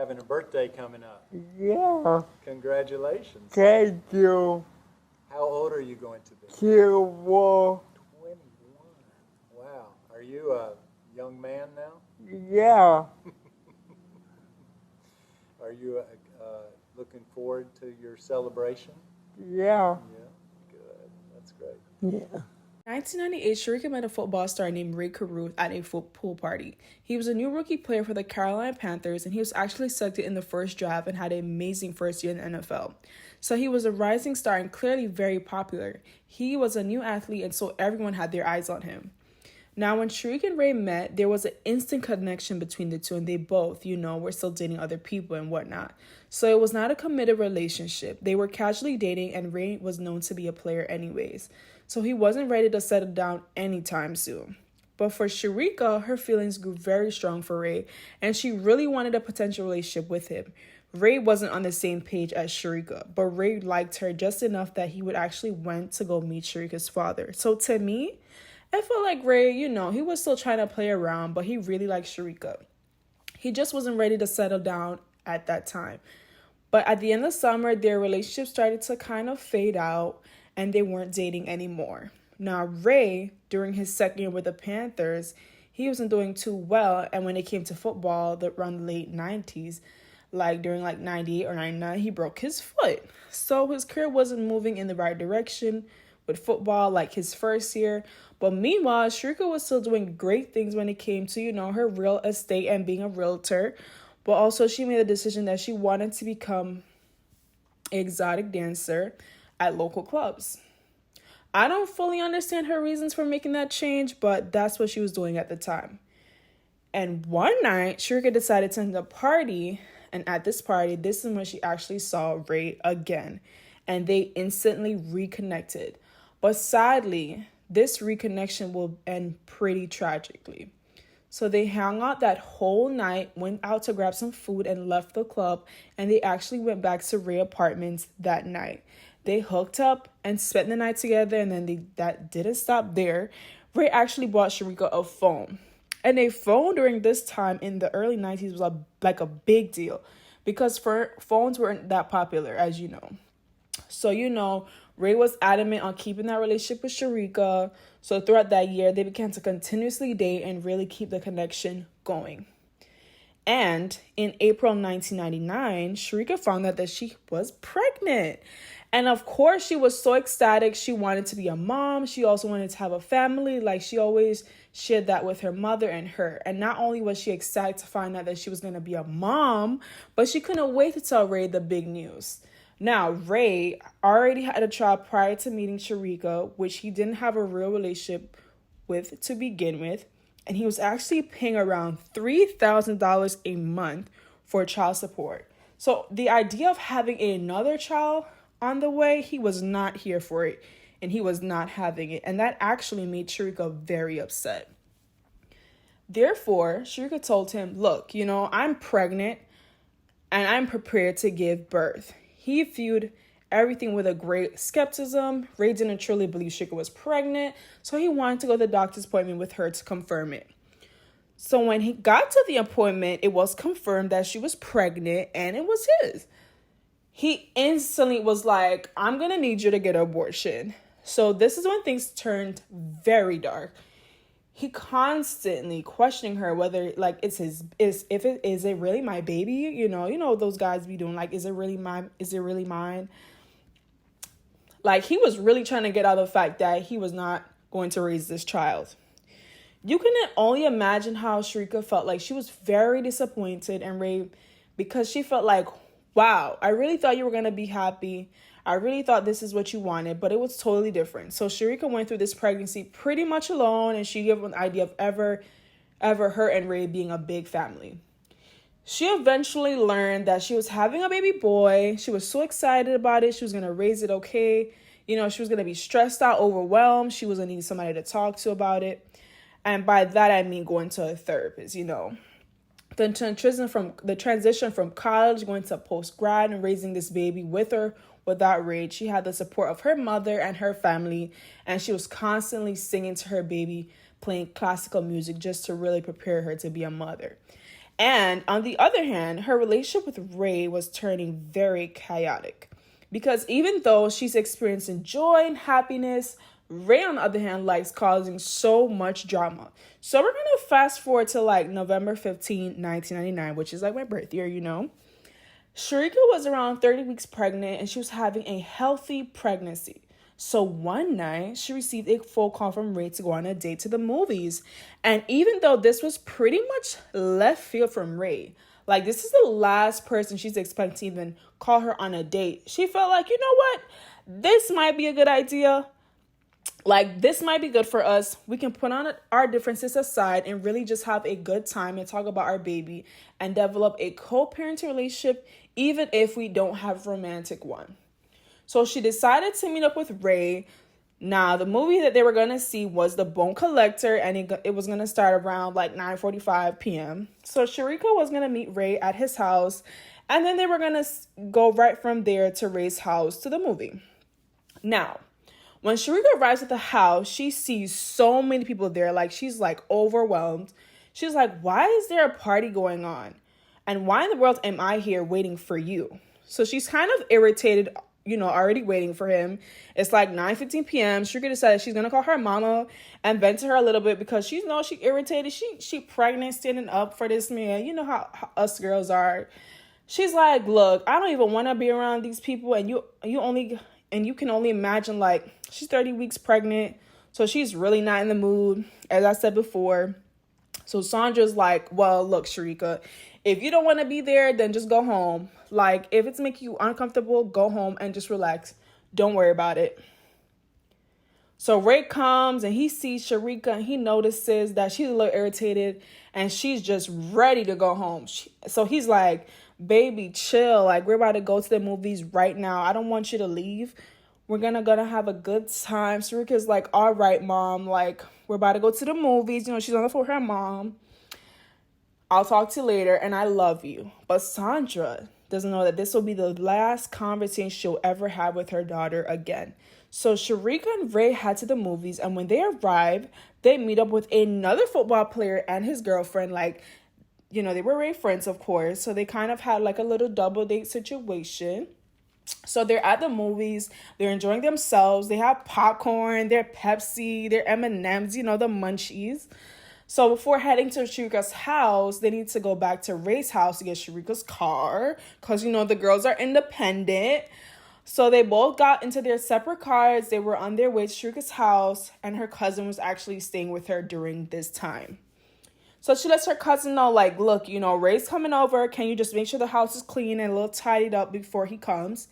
having a birthday coming up. Yeah. Congratulations. Thank you. How old are you going to be? 21. 21. Wow. Are you a young man now? Yeah. Are you looking forward to your celebration? Yeah. Yeah. Good. That's great. Yeah. 1998, Cherica met a football star named Rae Carruth at a pool party. He was a new rookie player for the Carolina Panthers, and he was actually selected in the first draft and had an amazing first year in the NFL. So he was a rising star and clearly very popular. He was a new athlete, and so everyone had their eyes on him. Now, when Cherica and Rae met, there was an instant connection between the two, and they both, were still dating other people and whatnot. So it was not a committed relationship. They were casually dating, and Rae was known to be a player anyways. So he wasn't ready to settle down anytime soon. But for Cherica, her feelings grew very strong for Rae, and she really wanted a potential relationship with him. Rae wasn't on the same page as Cherica, but Rae liked her just enough that he would actually went to go meet Cherica's father. So to me, I felt like Rae, he was still trying to play around, but he really liked Cherica. He just wasn't ready to settle down at that time. But at the end of summer, their relationship started to kind of fade out, and they weren't dating anymore. Now, Rae, during his second year with the Panthers, he wasn't doing too well, and when it came to football, around the late 90s, like during 98 or 99, he broke his foot. So his career wasn't moving in the right direction with football like his first year. But meanwhile, Cherica was still doing great things when it came to, her real estate and being a realtor. But also she made a decision that she wanted to become an exotic dancer at local clubs. I don't fully understand her reasons for making that change, but that's what she was doing at the time. And one night, Cherica decided to end a party, and at this party, this is when she actually saw Rae again, and they instantly reconnected. But sadly, this reconnection will end pretty tragically. So they hung out that whole night, went out to grab some food, and left the club, and they actually went back to Rae apartments that night. They hooked up and spent the night together, and then that didn't stop there. Rae actually bought Cherica a phone. And a phone during this time in the early 90s was like a big deal because phones weren't that popular, as you know. So, Rae was adamant on keeping that relationship with Cherica. So throughout that year, they began to continuously date and really keep the connection going. And in April 1999, Cherica found out that she was pregnant. And of course, she was so ecstatic. She wanted to be a mom. She also wanted to have a family. Like she always shared that with her mother and her. And not only was she excited to find out that she was going to be a mom, but she couldn't wait to tell Rae the big news. Now, Rae already had a child prior to meeting Cherica, which he didn't have a real relationship with to begin with. And he was actually paying around $3,000 a month for child support. So the idea of having another child on the way, he was not here for it. And he was not having it. And that actually made Cherica very upset. Therefore, Cherica told him, look, I'm pregnant and I'm prepared to give birth. He viewed everything with a great skepticism. Rae didn't truly believe Cherica was pregnant, so he wanted to go to the doctor's appointment with her to confirm it. So when he got to the appointment, it was confirmed that she was pregnant and it was his. He instantly was like, I'm going to need you to get an abortion. So this is when things turned very dark. He constantly questioning her whether is it really my baby? You know those guys be doing is it really mine? Like he was really trying to get out of the fact that he was not going to raise this child. You can only imagine how Cherica felt. Like she was very disappointed and Rae because she felt like, wow, I really thought you were going to be happy. I really thought this is what you wanted, but it was totally different. So Cherica went through this pregnancy pretty much alone, and she gave an idea of ever her and Rae being a big family. She eventually learned that she was having a baby boy. She was so excited about it. She was going to raise it okay. She was going to be stressed out, overwhelmed. She was going to need somebody to talk to about it. And by that, I mean going to a therapist, The transition from college, going to post-grad and raising this baby with her without Rae. She had the support of her mother and her family, and she was constantly singing to her baby, playing classical music just to really prepare her to be a mother. And on the other hand, her relationship with Rae was turning very chaotic. Because even though she's experiencing joy and happiness, Rae, on the other hand, likes causing so much drama. So we're going to fast forward to like November 15, 1999, which is like my birth year, you know. Cherica was around 30 weeks pregnant and she was having a healthy pregnancy. So one night, she received a phone call from Rae to go on a date to the movies. And even though this was pretty much left field from Rae, like this is the last person she's expecting to even call her on a date, she felt like, you know what? This might be a good idea. Like, this might be good for us. We can put on our differences aside and really just have a good time and talk about our baby and develop a co-parenting relationship, even if we don't have a romantic one. So she decided to meet up with Rae. Now, the movie that they were going to see was The Bone Collector, and it was going to start around like 9:45 p.m. So Cherica was going to meet Rae at his house, and then they were going to go right from there to Rae's house to the movie. Now, when Cherica arrives at the house, she sees so many people there. Like, she's like overwhelmed. She's like, why is there a party going on? And why in the world am I here waiting for you? So she's kind of irritated, you know, already waiting for him. It's like 9:15 p.m. Cherica decided she's going to call her mama and vent to her a little bit because she knows she's irritated. She pregnant, standing up for this man. You know how us girls are. She's like, look, I don't even want to be around these people. And you can only imagine, like, she's 30 weeks pregnant. So she's really not in the mood, as I said before. So Sandra's like, well, look, Cherica, if you don't want to be there, then just go home. Like, if it's making you uncomfortable, go home and just relax. Don't worry about it. So Rae comes and he sees Cherica and he notices that she's a little irritated and she's just ready to go home. So he's like, baby, chill. Like, we're about to go to the movies right now. I don't want you to leave. We're gonna have a good time. Cherica's like, all right, mom. Like, we're about to go to the movies. You know, she's on the phone with her mom. I'll talk to you later, and I love you. But Sandra doesn't know that this will be the last conversation she'll ever have with her daughter again. So Cherica and Rae head to the movies, and when they arrive, they meet up with another football player and his girlfriend. Like, you know, they were Rae friends, of course. So they kind of had like a little double date situation. So they're at the movies, they're enjoying themselves, they have popcorn, their Pepsi, their M&Ms, you know, the munchies. So before heading to Cherica's house, they need to go back to Rae's house to get Cherica's car because, you know, the girls are independent. So they both got into their separate cars. They were on their way to Cherica's house, and her cousin was actually staying with her during this time. So she lets her cousin know, like, look, you know, Rae's coming over. Can you just make sure the house is clean and a little tidied up before he comes?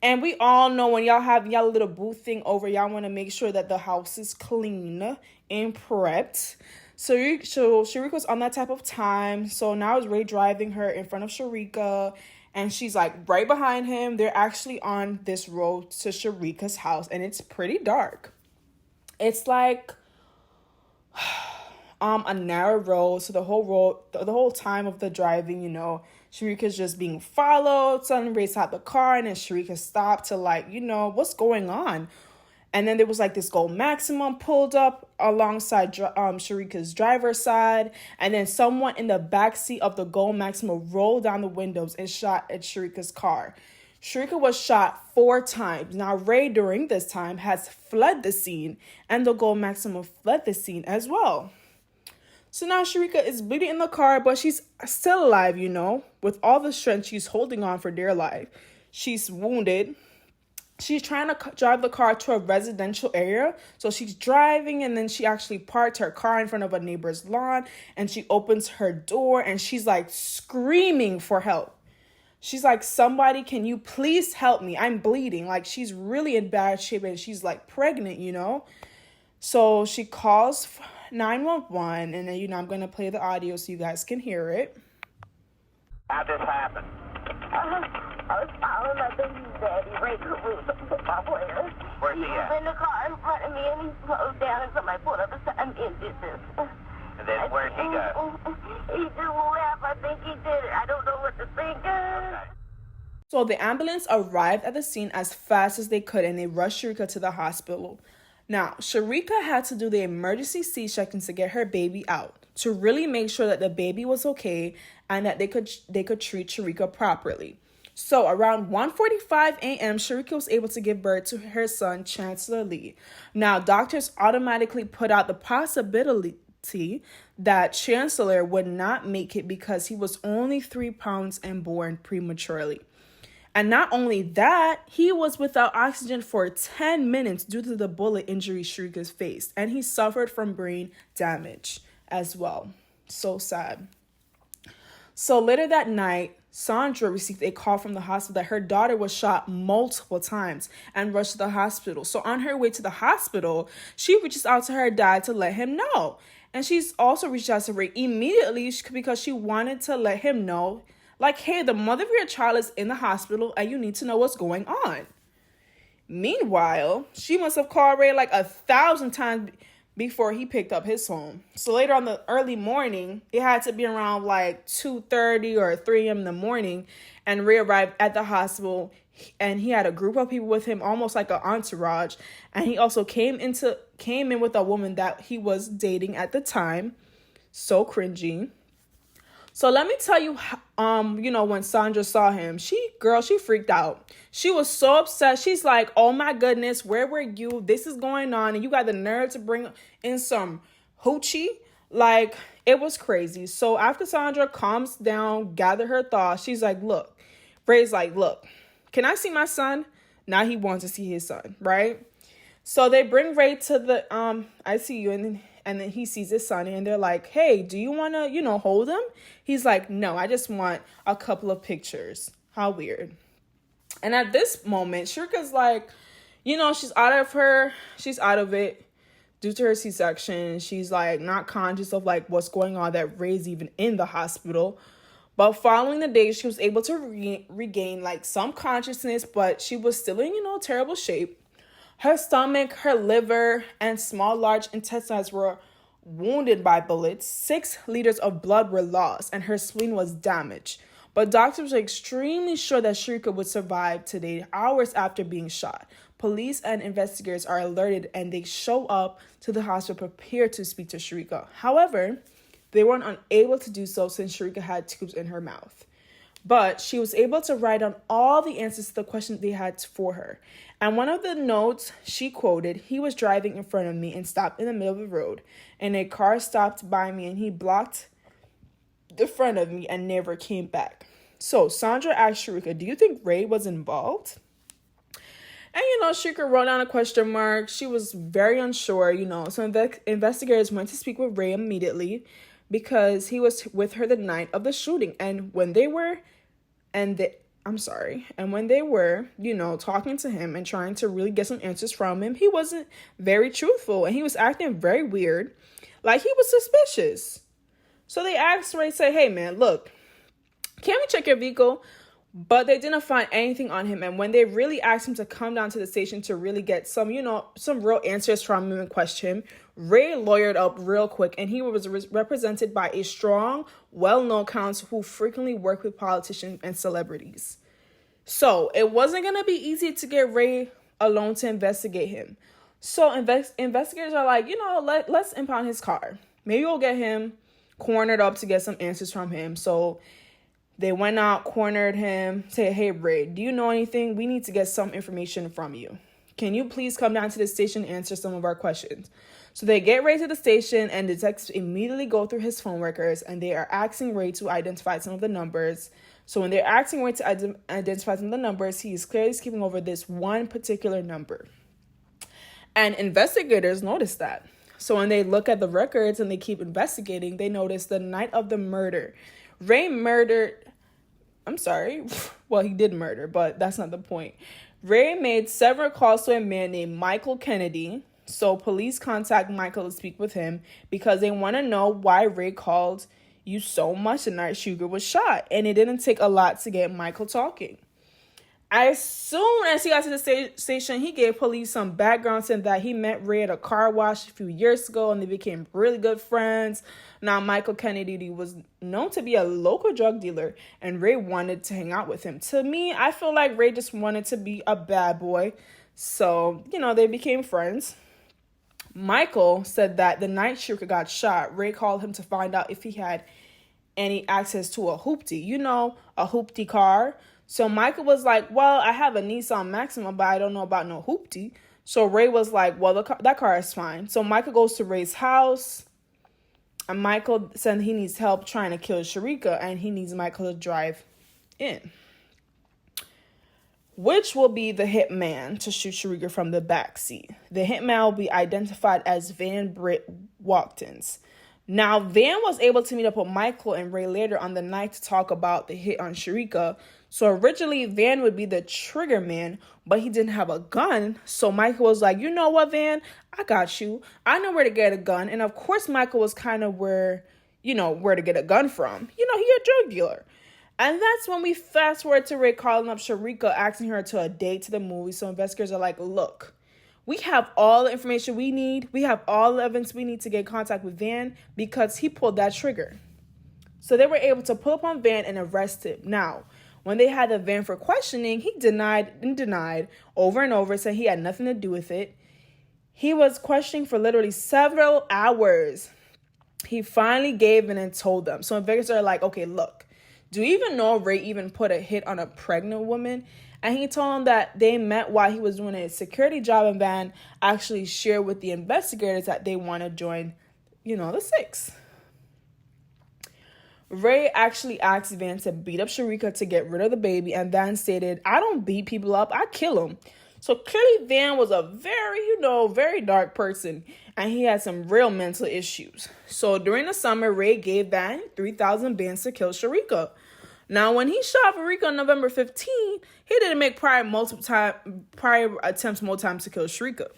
And we all know when y'all have y'all little boo thing over, y'all want to make sure that the house is clean and prepped. So Cherica's on that type of time. So now it's Rae driving her in front of Cherica, and she's like right behind him. They're actually on this road to Cherica's house, and it's pretty dark. It's like a narrow road. So the whole time of the driving, you know, Cherica's just being followed. Suddenly Rae stopped the car, and then Cherica stopped to, like, you know, what's going on? And then there was like this Gold Maximum pulled up alongside Cherica's driver's side. And then someone in the backseat of the Gold Maximum rolled down the windows and shot at Cherica's car. Cherica was shot 4 times. Now, Rae, during this time, has fled the scene, and the Gold Maximum fled the scene as well. So now Cherica is bleeding in the car, but she's still alive, you know, with all the strength she's holding on for dear life. She's wounded. She's trying to drive the car to a residential area. So she's driving, and then she actually parked her car in front of a neighbor's lawn, and she opens her door, and she's like screaming for help. She's like, somebody, can you please help me? I'm bleeding. Like, she's really in bad shape, and she's like pregnant, you know? So she calls 911, and then, you know, I'm going to play the audio so you guys can hear it. How'd this happen? I was following my baby daddy, Rae Carruth, the football player. Where's he He at? was in the car in front of me, and he slowed down, and somebody pulled up beside me and did this. And then where'd he go? He just left. I think he did it. I don't know what to think of. Okay. So the ambulance arrived at the scene as fast as they could, and they rushed Cherica to the hospital. Now, Cherica had to do the emergency C-section to get her baby out. to really make sure that the baby was okay and that they could treat Cherica properly. So around 1:45 a.m., Cherica was able to give birth to her son, Chancellor Lee. Now, doctors automatically put out the possibility that Chancellor would not make it because he was only 3 pounds and born prematurely. And not only that, he was without oxygen for 10 minutes due to the bullet injury Cherica faced. And he suffered from brain damage as well. So sad. So later that night, Sandra received a call from the hospital that her daughter was shot multiple times and rushed to the hospital. So on her way to the hospital, she reaches out to her dad to let him know. And she's also reached out to Rae immediately because she wanted to let him know, like, hey, the mother of your child is in the hospital and you need to know what's going on. Meanwhile, she must have called Rae like 1,000 times before he picked up his phone. So later on the early morning, it had to be around like 2:30 or 3 a.m. in the morning, and Rae arrived at the hospital, and he had a group of people with him, almost like an entourage, and he also came in with a woman that he was dating at the time. So cringy. So let me tell you, when Sandra saw him, she freaked out. She was so upset. She's like, oh my goodness, where were you? This is going on. And you got the nerve to bring in some hoochie. Like, it was crazy. So after Sandra calms down, gather her thoughts, she's like, look, Rae's like, look, can I see my son? Now he wants to see his son, right? So they bring Rae to the ICU, and then he sees his son, and they're like, hey, do you want to, hold him? He's like, no, I just want a couple of pictures. How weird. And at this moment, Cherica's like, she's out of it due to her C-section. She's like not conscious of like what's going on, that Rae's even in the hospital. But following the day, she was able to regain like some consciousness, but she was still in, terrible shape. Her stomach, her liver, and large intestines were wounded by bullets. 6 liters of blood were lost, and her spleen was damaged. But doctors were extremely sure that Cherica would survive today, hours after being shot. Police and investigators are alerted, and they show up to the hospital prepared to speak to Cherica. However, they weren't unable to do so since Cherica had tubes in her mouth. But she was able to write down all the answers to the questions they had for her. And one of the notes she quoted, he was driving in front of me and stopped in the middle of the road. And a car stopped by me and he blocked the front of me and never came back. So Sandra asked Cherica, do you think Rae was involved? And, Cherica wrote down a question mark. She was very unsure, So investigators went to speak with Rae immediately because he was with her the night of the shooting. And when they were talking to him and trying to really get some answers from him, he wasn't very truthful and he was acting very weird, like he was suspicious. So they asked Rae, say, hey man, look, can we check your vehicle? But they didn't find anything on him. And when they really asked him to come down to the station to really get some real answers from him and question him, Rae lawyered up real quick, and he was represented by a strong, well-known counsel who frequently worked with politicians and celebrities. So it wasn't going to be easy to get Rae alone to investigate him. So investigators are like, let's impound his car. Maybe we'll get him cornered up to get some answers from him. So they went out, cornered him, said, hey, Rae, do you know anything? We need to get some information from you. Can you please come down to the station and answer some of our questions? So they get Rae to the station, and detectives immediately go through his phone records, and they are asking Rae to identify some of the numbers. So when they're asking Rae to identify some of the numbers, he is clearly skipping over this one particular number. And investigators notice that. So when they look at the records and they keep investigating, they notice the night of the murder, Rae he did murder, but that's not the point. Rae made several calls to a man named Michael Kennedy. So police contact Michael to speak with him because they want to know why Rae called you so much the night Cherica was shot. And it didn't take a lot to get Michael talking. As soon as he got to the station, he gave police some background, saying that he met Rae at a car wash a few years ago and they became really good friends. Now, Michael Kennedy was known to be a local drug dealer, and Rae wanted to hang out with him. To me, I feel like Rae just wanted to be a bad boy. So, they became friends. Michael said that the night Cherica got shot, Rae called him to find out if he had any access to a hoopty. You know, a hoopty car. So Michael was like, well, I have a Nissan Maxima, but I don't know about no hoopty. So Rae was like, well, that car is fine. So Michael goes to Rae's house. And Michael said he needs help trying to kill Cherica. And he needs Michael to drive in. Which will be the hitman to shoot Cherica from the back seat. The hitman will be identified as Van Britt Watkins. Now, Van was able to meet up with Michael and Rae later on the night to talk about the hit on Cherica. So originally, Van would be the trigger man, but he didn't have a gun. So Michael was like, you know what, Van? I got you. I know where to get a gun. And of course, Michael was kind of where to get a gun from. He a drug dealer. And that's when we fast forward to Rae calling up Cherica, asking her to a date to the movie. So investigators are like, look, we have all the information we need. We have all the evidence we need to get in contact with Van because he pulled that trigger. So they were able to pull up on Van and arrest him. Now, when they had the Van for questioning, he denied over and over, saying he had nothing to do with it. He was questioning for literally several hours. He finally gave in and told them. So investigators are like, okay, look. Do you even know Rae even put a hit on a pregnant woman? And he told them that they met while he was doing a security job, and Van actually shared with the investigators that they want to join, the Six. Rae actually asked Van to beat up Cherica to get rid of the baby, and Van stated, I don't beat people up, I kill them. So clearly Van was a very dark person, and he had some real mental issues. So during the summer, Rae gave Van 3,000 bands to kill Cherica. Now, when he shot Cherica on November 15, he didn't make prior attempts multiple times to kill Cherica.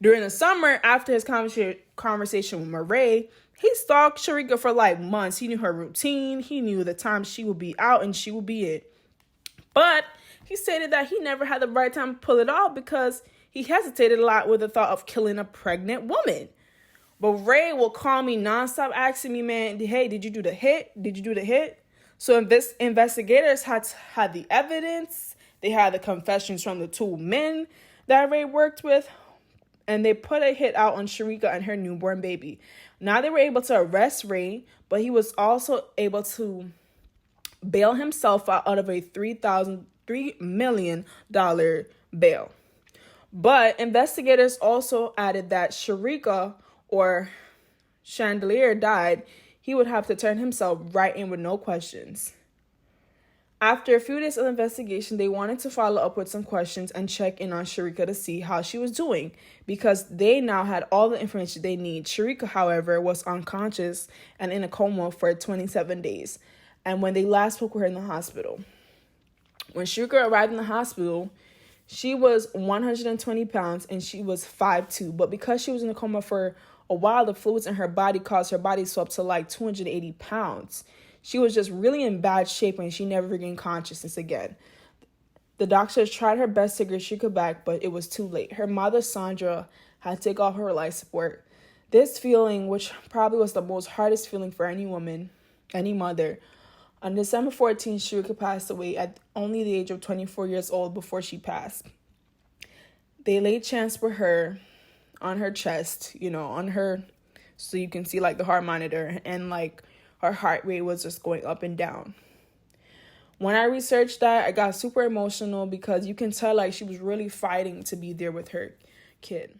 During the summer, after his conversation with Rae, he stalked Cherica for like months. He knew her routine. He knew the time she would be out and she would be in. But he stated that he never had the right time to pull it off because he hesitated a lot with the thought of killing a pregnant woman. But Rae will call me nonstop asking me, man, hey, did you do the hit? Did you do the hit? So investigators had the evidence. They had the confessions from the two men that Rae worked with. And they put a hit out on Cherica and her newborn baby. Now they were able to arrest Rae, but he was also able to bail himself out of a $3 million bail. But investigators also added that Cherica or Chandelier died, he would have to turn himself right in with no questions. After a few days of investigation, they wanted to follow up with some questions and check in on Cherica to see how she was doing because they now had all the information they need. Cherica, however, was unconscious and in a coma for 27 days. And when they last spoke with her in the hospital. When Cherica arrived in the hospital, she was 120 pounds and she was 5'2". But because she was in a coma for a while, the fluids in her body caused her body to swell up to like 280 pounds. She was just really in bad shape and she never regained consciousness again. The doctors tried her best to get Cherica back, but it was too late. Her mother, Sandra, had to take off her life support. This feeling, which probably was the most hardest feeling for any woman, any mother, on December 14th, Cherica passed away at only the age of 24 years old before she passed. They laid chants for her on her chest, on her, so you can see like the heart monitor, and like her heart rate was just going up and down. When I researched that, I got super emotional because you can tell like she was really fighting to be there with her kid.